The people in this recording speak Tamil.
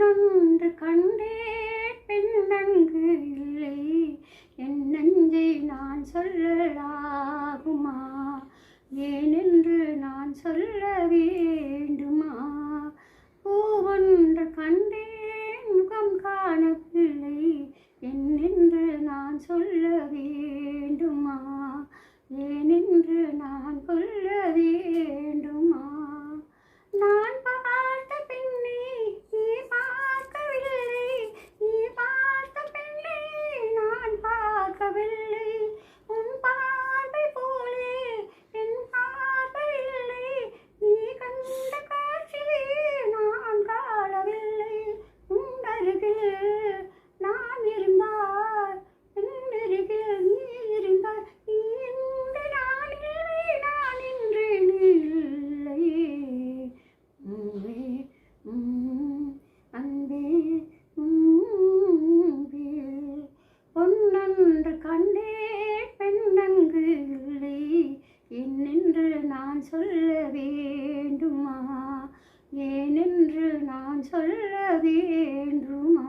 பொன்னொன்று கண்டேன் பெண்ணங்கு இல்லை என் நெஞ்சை நான் சொல்லலாகுமா ஏனென்று நான் சொல்ல வேண்டுமா பூவொன்று கண்டேன் முகம் காணவில்லை என்னென்று நான் சொல்ல வேண்டுமா ஏனென்று நான் சொல்ல வேண்டுமா நான் பார்த்த பெண்ணை நீ பார்க்கவில்லை நீ பார்த்த பெண்ணை நான் பார்க்கவில்லை உன் பார்வை போலே என் பார்வை இல்லை நீ கண்ட காட்சியை நான் காணவில்லை உன் அருகில் நான் இருந்தால் என் அருகில் நீ இருந்தால் நீ இன்று நான் இல்லை நான் இன்று நீ இல்லை அன்பே பொன்னொன்று கண்டேன் பெண்ணங்கு இல்லை என்னென்று நான் சொல்ல வேண்டுமா ஏனென்று நான் சொல்ல வேண்டுமா